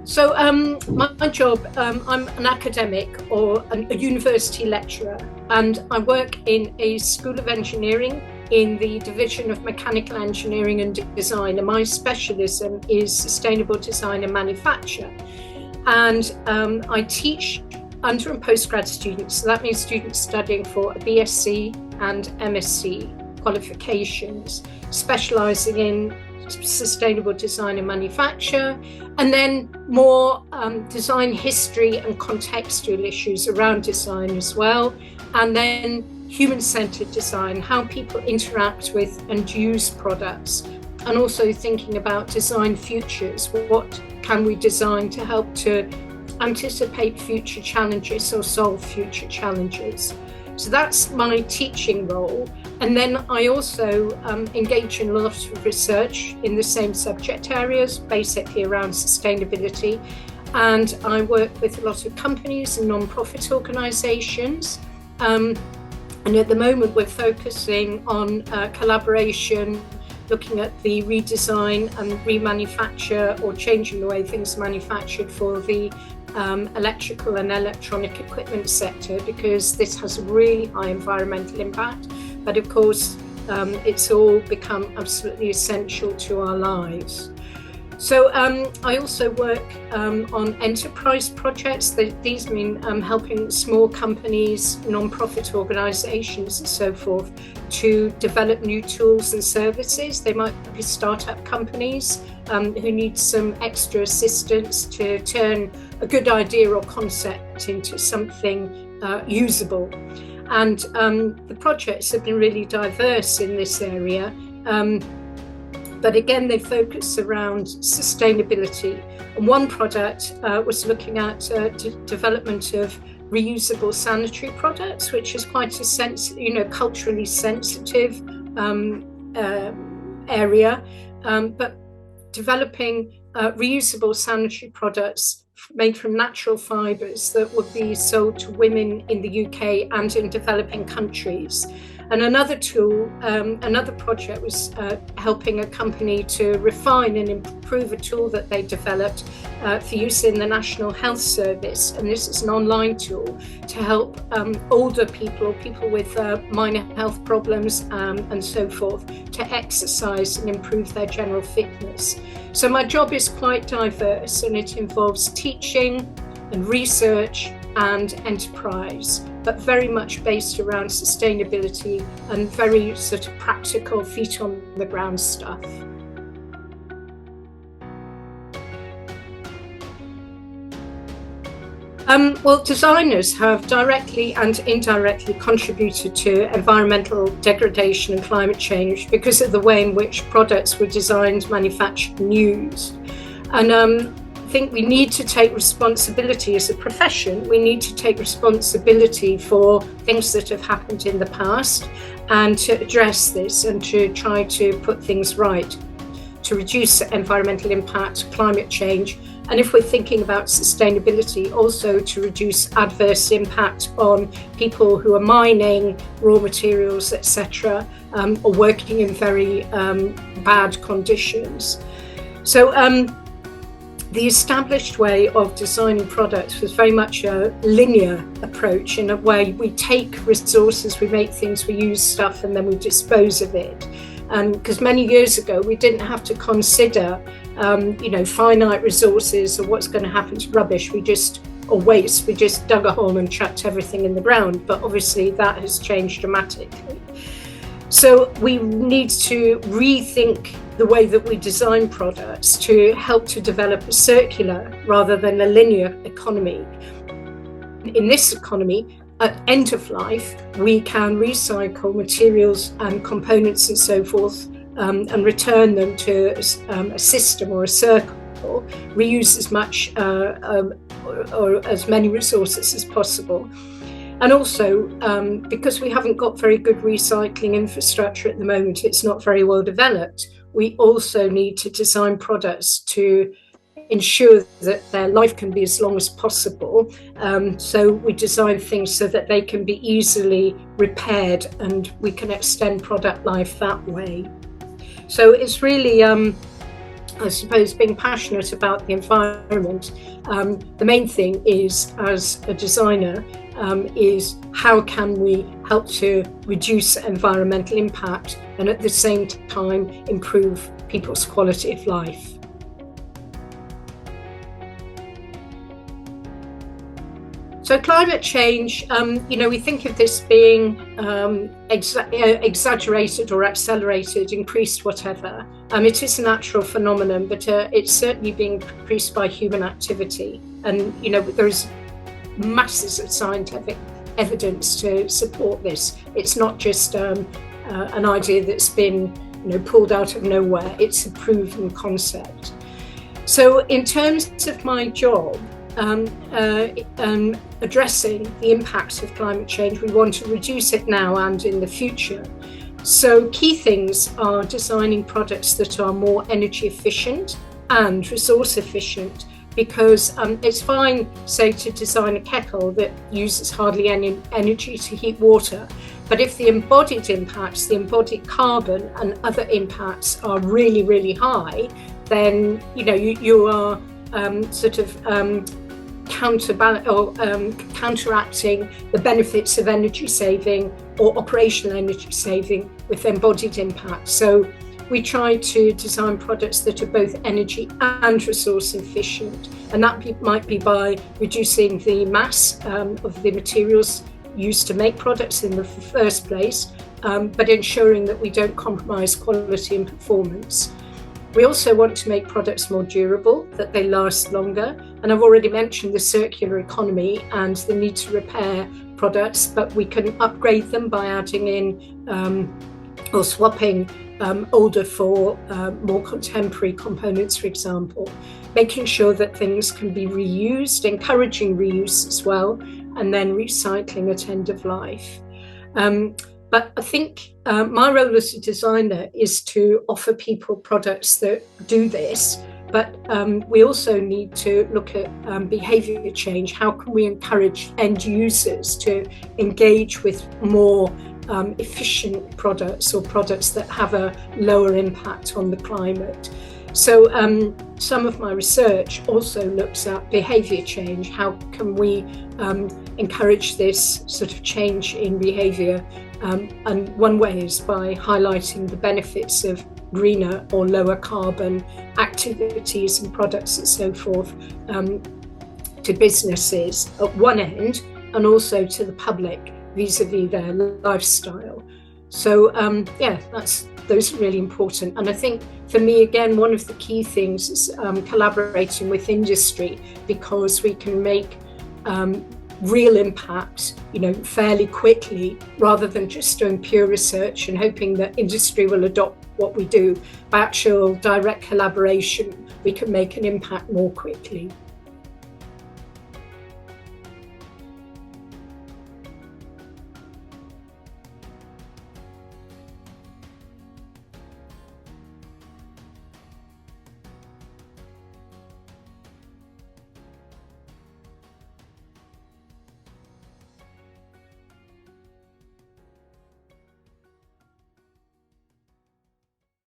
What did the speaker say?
So my job, I'm an academic or a university lecturer, and I work in a School of Engineering in the Division of Mechanical Engineering and Design, and my specialism is sustainable design and manufacture. And I teach under and postgrad students, so that means students studying for a BSc and MSc qualifications, specialising in sustainable design and manufacture, and then more design history and contextual issues around design as well, and then human-centered design, how people interact with and use products, and also thinking about design futures. What can we design to help to anticipate future challenges or solve future challenges? So that's my teaching role. And then I also engage in a lot of research in the same subject areas, basically around sustainability. And I work with a lot of companies and non-profit organisations. And at the moment, we're focusing on collaboration, looking at the redesign and remanufacture or changing the way things are manufactured for the electrical and electronic equipment sector, because this has a really high environmental impact. But of course, it's all become absolutely essential to our lives. So I also work on enterprise projects. These mean helping small companies, non-profit organisations and so forth to develop new tools and services. They might be startup companies who need some extra assistance to turn a good idea or concept into something usable. And the projects have been really diverse in this area. But again, they focus around sustainability. And one product was looking at development of reusable sanitary products, which is quite a culturally sensitive area. But developing reusable sanitary products made from natural fibres that would be sold to women in the UK and in developing countries. And another tool, another project was helping a company to refine and improve a tool that they developed for use in the National Health Service. And this is an online tool to help older people or people with minor health problems and so forth to exercise and improve their general fitness. So my job is quite diverse, and it involves teaching and research and enterprise, but very much based around sustainability and very sort of practical, feet on the ground stuff. Well, designers have directly and indirectly contributed to environmental degradation and climate change because of the way in which products were designed, manufactured and used. And I think we need to take responsibility as a profession. We need to take responsibility for things that have happened in the past and to address this and to try to put things right, to reduce environmental impact, climate change, and if we're thinking about sustainability, also to reduce adverse impact on people who are mining raw materials, etc., or working in very bad conditions. So the established way of designing products was very much a linear approach, in a way we take resources, we make things, we use stuff, and then we dispose of it. Because many years ago, we didn't have to consider, finite resources or what's going to happen to rubbish. Or waste. We just dug a hole and chucked everything in the ground. But obviously, that has changed dramatically. So we need to rethink the way that we design products to help to develop a circular rather than a linear economy. In this economy, at end of life, we can recycle materials and components and so forth and return them to a system or a circle, reuse as much or as many resources as possible. And also, because we haven't got very good recycling infrastructure at the moment, it's not very well developed, we also need to design products to ensure that their life can be as long as possible. So we design things so that they can be easily repaired and we can extend product life that way. So it's really, I suppose, being passionate about the environment. The main thing is, as a designer, is how can we help to reduce environmental impact and at the same time improve people's quality of life. So climate change, we think of this being exaggerated or accelerated, increased, whatever. It is a natural phenomenon, but it's certainly being increased by human activity. And, there's masses of scientific evidence to support this. It's not just an idea that's been, pulled out of nowhere. It's a proven concept. So in terms of my job, addressing the impacts of climate change, we want to reduce it now and in the future. So key things are designing products that are more energy efficient and resource efficient, because it's fine, say, to design a kettle that uses hardly any energy to heat water, but if the embodied impacts, the embodied carbon and other impacts are really, really high, then you are counteracting the benefits of energy saving or operational energy saving with embodied impact. So we try to design products that are both energy and resource efficient, and that might be by reducing the mass of the materials used to make products in the first place, but ensuring that we don't compromise quality and performance. We also want to make products more durable, that they last longer. And I've already mentioned the circular economy and the need to repair products, but we can upgrade them by adding in or swapping older for more contemporary components, for example, making sure that things can be reused, encouraging reuse as well, and then recycling at end of life. But I think my role as a designer is to offer people products that do this, but we also need to look at behaviour change. How can we encourage end users to engage with more efficient products or products that have a lower impact on the climate? So some of my research also looks at behaviour change. How can we encourage this sort of change in behaviour? And one way is by highlighting the benefits of greener or lower carbon activities and products and so forth to businesses at one end, and also to the public vis-a-vis their lifestyle. So those are really important. And I think for me, again, one of the key things is collaborating with industry, because we can make real impact, fairly quickly, rather than just doing pure research and hoping that industry will adopt what we do. By actual direct collaboration, we can make an impact more quickly.